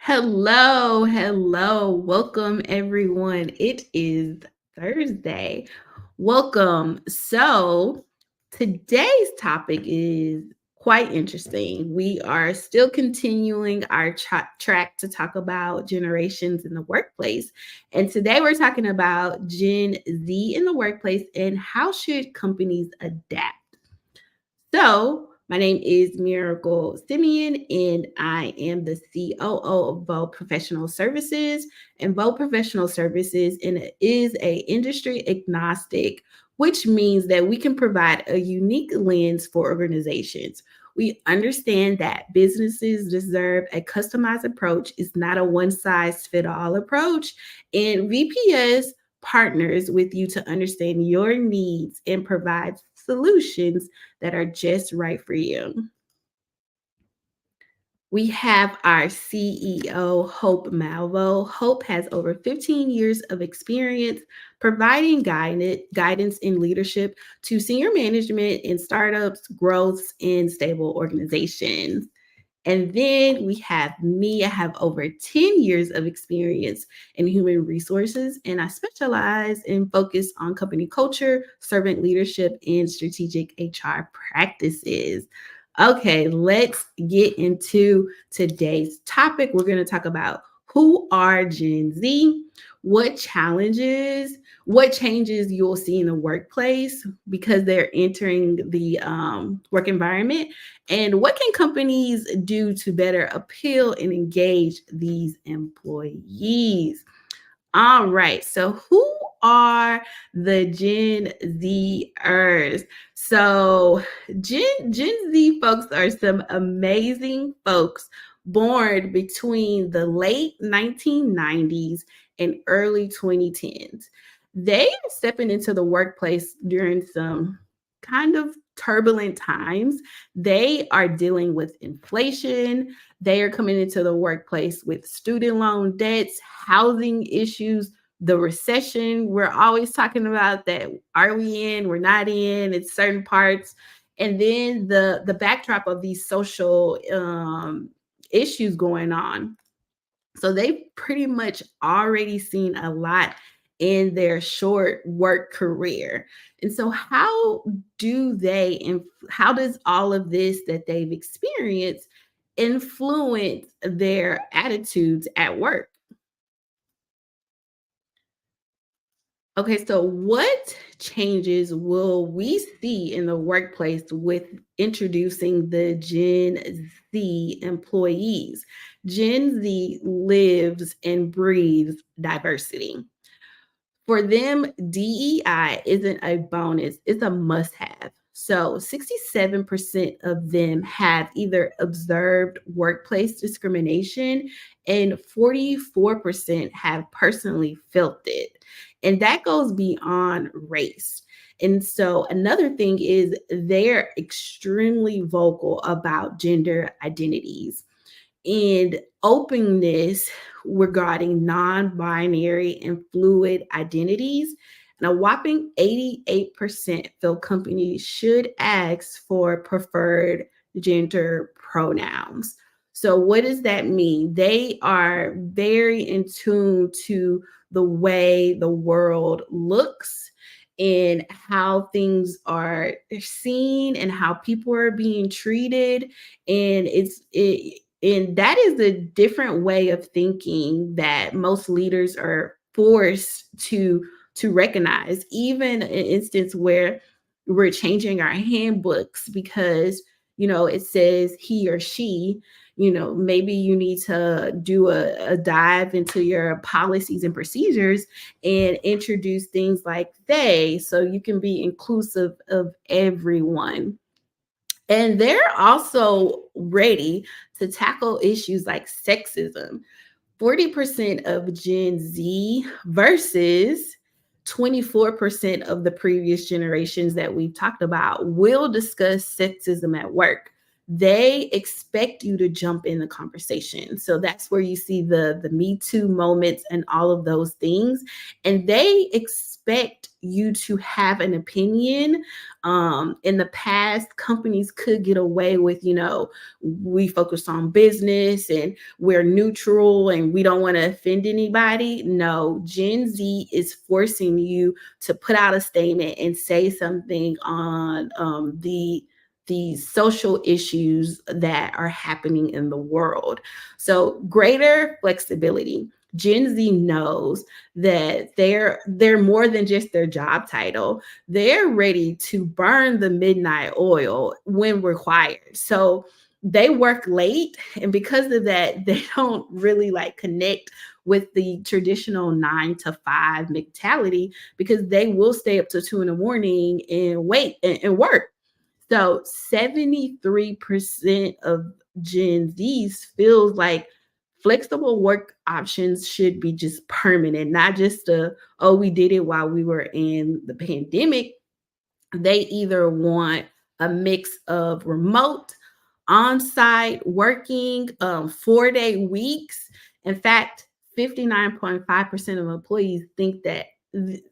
Hello, hello. Welcome, everyone. It is Thursday. Welcome. So, today's topic is quite interesting. We are still continuing our track to talk about generations in the workplace. And today we're talking about Gen Z in the workplace and how should companies adapt. So, my name is Miracle Simeon, and I am the COO of Veaux Professional Services. And Veaux Professional Services is a industry agnostic, which means that we can provide a unique lens for organizations. We understand that businesses deserve a customized approach. It's not a one size fit all approach. And VPS partners with you to understand your needs and provide solutions that are just right for you. We have our CEO, Hope Malvo. Hope has over 15 years of experience providing guidance in leadership to senior management in startups, growths, and stable organizations. And then we have me. I have over 10 years of experience in human resources, and I specialize and focus on company culture, servant leadership, and strategic HR practices. Okay, let's get into today's topic. We're going to talk about who are Gen Z, what challenges, what changes you'll see in the workplace because they're entering the work environment, and what can companies do to better appeal and engage these employees? All right. So who are the Gen Zers? So Gen Z folks are some amazing folks born between the late 1990s and early 2010s. They are stepping into the workplace during some kind of turbulent times. They are dealing with inflation, they are coming into the workplace with student loan debts, housing issues, the recession. We're always talking about that. Are we in? We're not in. It's certain parts. And then the backdrop of these social issues going on. So they've pretty much already seen a lot in their short work career. And so how does all of this that they've experienced influence their attitudes at work? Okay, so what changes will we see in the workplace with introducing the Gen Z employees? Gen Z lives and breathes diversity. For them, DEI isn't a bonus, it's a must have. So 67% of them have either observed workplace discrimination, and 44% have personally felt it. And that goes beyond race. And so another thing is they're extremely vocal about gender identities and openness regarding non binary and fluid identities. And a whopping 88% feel companies should ask for preferred gender pronouns. So, what does that mean? They are very in tune to the way the world looks and how things are seen and how people are being treated, and and that is a different way of thinking that most leaders are forced to recognize, even an instance where we're changing our handbooks because it says he or she. Maybe you need to do a dive into your policies and procedures and introduce things like they, so you can be inclusive of everyone. And they're also ready to tackle issues like sexism. 40% of Gen Z versus 24% of the previous generations that we've talked about will discuss sexism at work. They expect you to jump in the conversation. So that's where you see the Me Too moments and all of those things. And they expect you to have an opinion. In the past, companies could get away with, we focus on business and we're neutral and we don't want to offend anybody. No, Gen Z is forcing you to put out a statement and say something on the social issues that are happening in the world. So greater flexibility. Gen Z knows that they're more than just their job title. They're ready to burn the midnight oil when required. So they work late, and because of that, they don't really like connect with the traditional 9 to 5 mentality, because they will stay up to 2 in the morning and wait and work. So 73% of Gen Zs feels like flexible work options should be just permanent, not just oh, we did it while we were in the pandemic. They either want a mix of remote, on-site working, 4-day weeks. In fact, 59.5% of employees think that.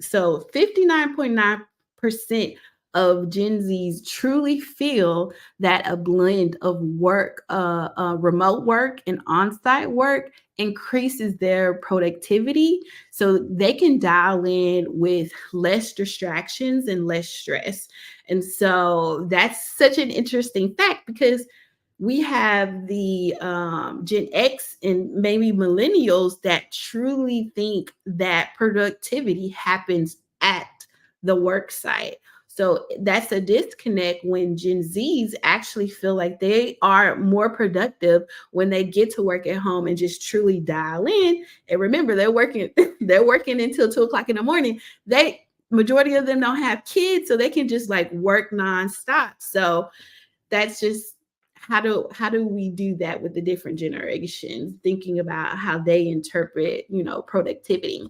So 59.9% of Gen Zs truly feel that a blend of work, remote work and on-site work increases their productivity, so they can dial in with less distractions and less stress. And so that's such an interesting fact, because we have the Gen X and maybe millennials that truly think that productivity happens at the work site. So that's a disconnect when Gen Zs actually feel like they are more productive when they get to work at home and just truly dial in. And remember, they're working, they're working until 2 o'clock in the morning. They Majority of them don't have kids, so they can just like work nonstop. So that's just how do we do that with the different generations, thinking about how they interpret, productivity.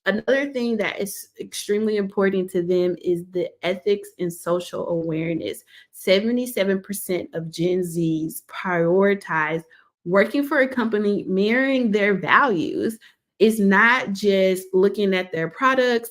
Another thing that is extremely important to them is the ethics and social awareness. 77% of Gen Zs prioritize working for a company mirroring their values. It's not just looking at their products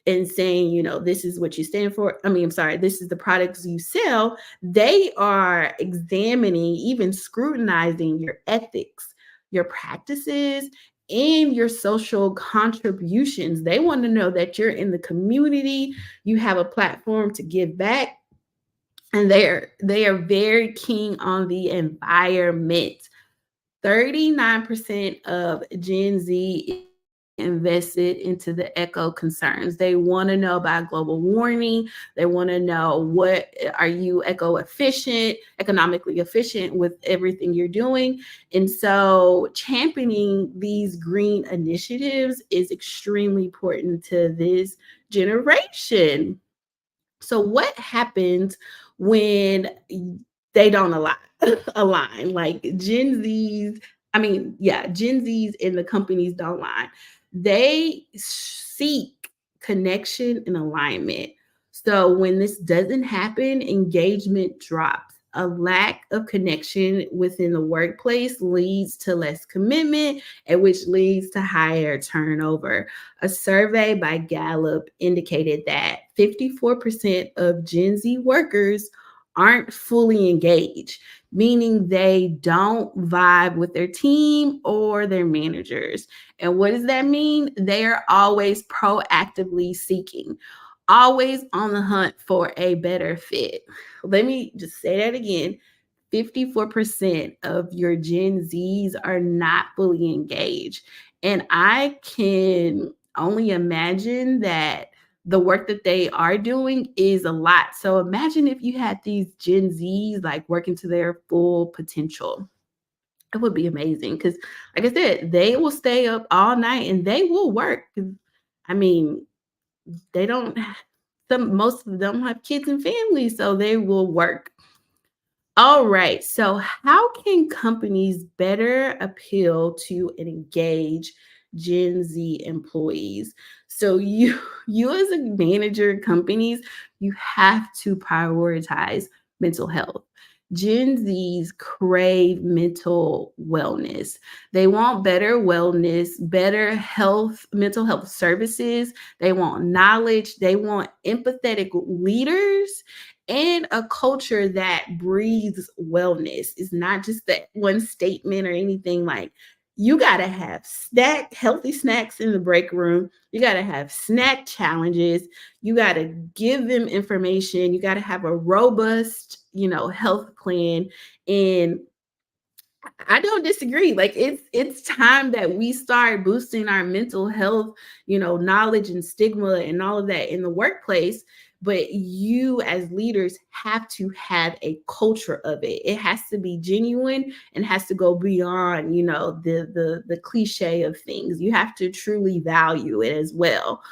and saying, this is what you stand for. I mean, I'm sorry, this is the products you sell. They are examining, even scrutinizing your ethics, your practices, and your social contributions. They want to know that you're in the community, you have a platform to give back, and they are very keen on the environment. 39% of Gen Z invested into the eco concerns. They want to know about global warming. They want to know, what are you economically efficient with everything you're doing? And so championing these green initiatives is extremely important to this generation. So what happens when they don't align? Like Gen Zs, I mean, yeah, Gen Zs and the companies don't align. They seek connection and alignment. So when this doesn't happen, engagement drops. A lack of connection within the workplace leads to less commitment, and which leads to higher turnover. A survey by Gallup indicated that 54% of Gen Z workers aren't fully engaged, meaning they don't vibe with their team or their managers. And what does that mean? They are always proactively seeking, always on the hunt for a better fit. Let me just say that again. 54% of your Gen Zs are not fully engaged. And I can only imagine that the work that they are doing is a lot. So imagine if you had these Gen Zs like working to their full potential. It would be amazing, because, like I said, they will stay up all night and they will work. 'Cause, I mean, they don't, most of them have kids and families, so they will work. All right. So, how can companies better appeal to and engage Gen Z employees? So, you you as a manager of companies, you have to prioritize mental health. Gen Zs crave mental wellness. They want better wellness, better health, mental health services. They want knowledge. They want empathetic leaders and a culture that breathes wellness. It's not just that one statement or anything like you got to have healthy snacks in the break room. You got to have snack challenges. You got to give them information. You got to have a robust, health plan. And I don't disagree. Like it's time that we start boosting our mental health, knowledge and stigma and all of that in the workplace. But you as leaders have to have a culture of it. It has to be genuine and has to go beyond, the cliche of things. You have to truly value it as well.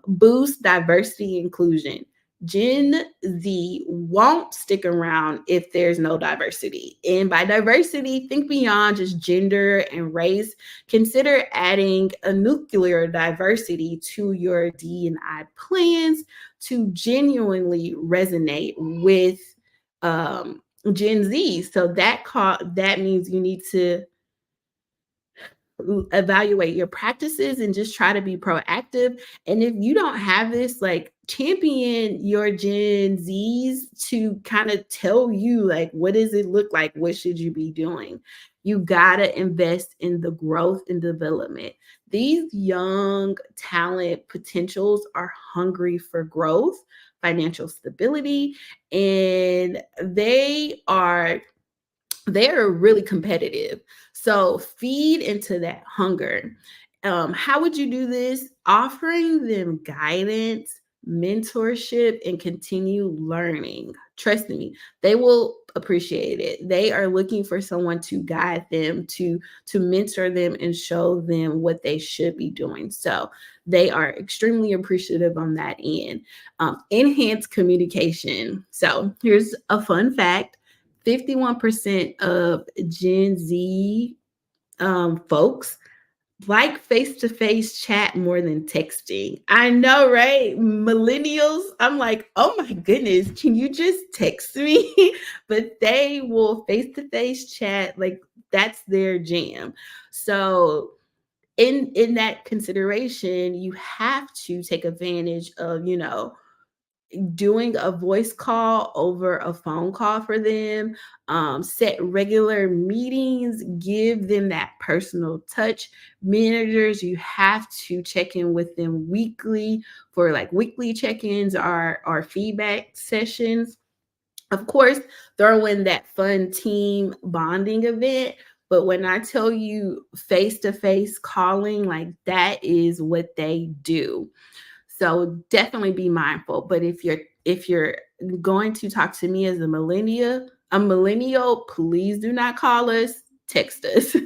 Boost diversity inclusion. Gen Z won't stick around if there's no diversity. And by diversity, think beyond just gender and race. Consider adding a nuclear diversity to your D&I plans to genuinely resonate with Gen Z. So that means you need to evaluate your practices and just try to be proactive. And if you don't have this, like champion your Gen Zs to kind of tell you, like, what does it look like? What should you be doing? You got to invest in the growth and development. These young talent potentials are hungry for growth, financial stability, and they're really competitive. So feed into that hunger. How would you do this? Offering them guidance, mentorship, and continue learning. Trust me, they will appreciate it. They are looking for someone to guide them, to mentor them, and show them what they should be doing. So they are extremely appreciative on that end. Enhanced communication. So here's a fun fact. 51% of Gen Z folks like face-to-face chat more than texting. I know, right? Millennials, I'm like, oh my goodness, can you just text me? But they will face-to-face chat, like that's their jam. So in that consideration, you have to take advantage of, doing a voice call over a phone call for them, set regular meetings, give them that personal touch. Managers, you have to check in with them weekly for like weekly check-ins or feedback sessions. Of course, throw in that fun team bonding event. But when I tell you face to face calling, like that is what they do. So definitely be mindful. But if you're going to talk to me as a millennial, please do not call us, text us.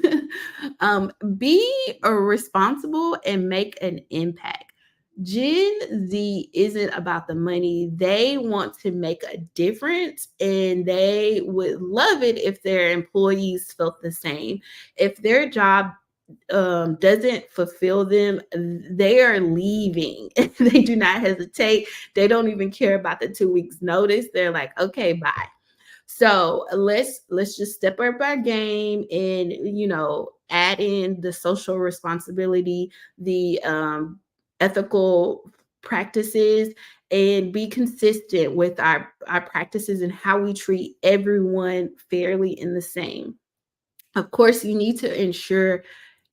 Be responsible and make an impact. Gen Z isn't about the money. They want to make a difference and they would love it if their employees felt the same. If their job doesn't fulfill them, they are leaving. They do not hesitate. They don't even care about the 2 weeks notice. They're like, okay, bye. So let's just step up our game and add in the social responsibility, the ethical practices, and be consistent with our practices and how we treat everyone fairly and the same. Of course, you need to ensure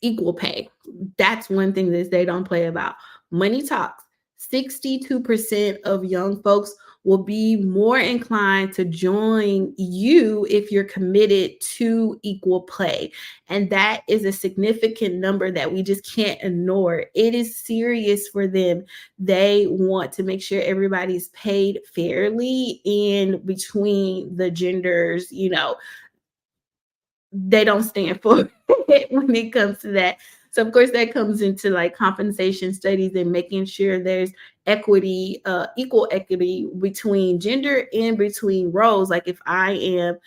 equal pay. That's one thing that they don't play about. Money talks. 62% of young folks will be more inclined to join you if you're committed to equal pay. And that is a significant number that we just can't ignore. It is serious for them. They want to make sure everybody's paid fairly in between the genders, they don't stand for it when it comes to that. So of course that comes into like compensation studies and making sure there's equity, equal equity between gender and between roles. Like if I am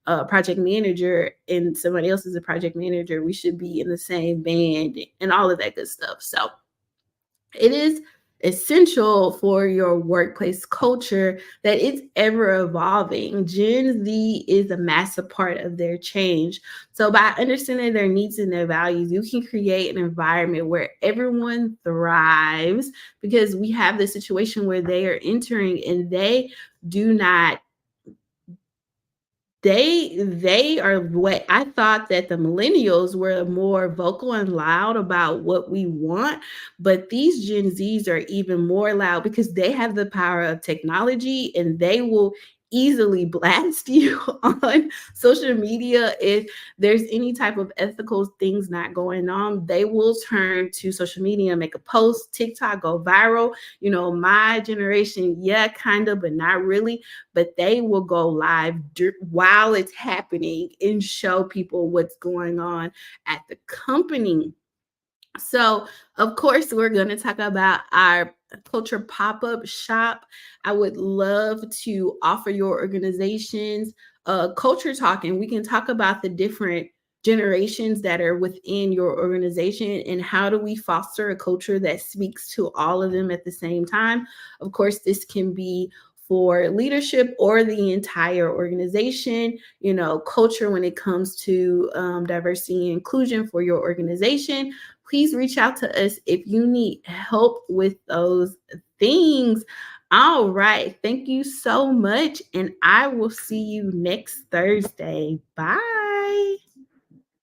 a project manager and somebody else is a project manager, we should be in the same band and all of that good stuff. So it is essential for your workplace culture that it's ever evolving. Gen Z is a massive part of their change. So, by understanding their needs and their values, you can create an environment where everyone thrives because we have the situation where they are entering and they do not they are what I thought that the millennials were more vocal and loud about what we want, but these Gen Zs are even more loud because they have the power of technology and they will easily blast you on social media if there's any type of ethical things not going on. They will turn to social media, make a post, TikTok, go viral. You know, my generation, yeah, kind of, but not really, but they will go live while it's happening and show people what's going on at the company. So, of course, we're going to talk about our culture pop up shop. I would love to offer your organizations culture talk, and we can talk about the different generations that are within your organization and how do we foster a culture that speaks to all of them at the same time. Of course, this can be for leadership or the entire organization, you know, culture when it comes to diversity and inclusion for your organization. Please reach out to us if you need help with those things. All right. Thank you so much. And I will see you next Thursday. Bye.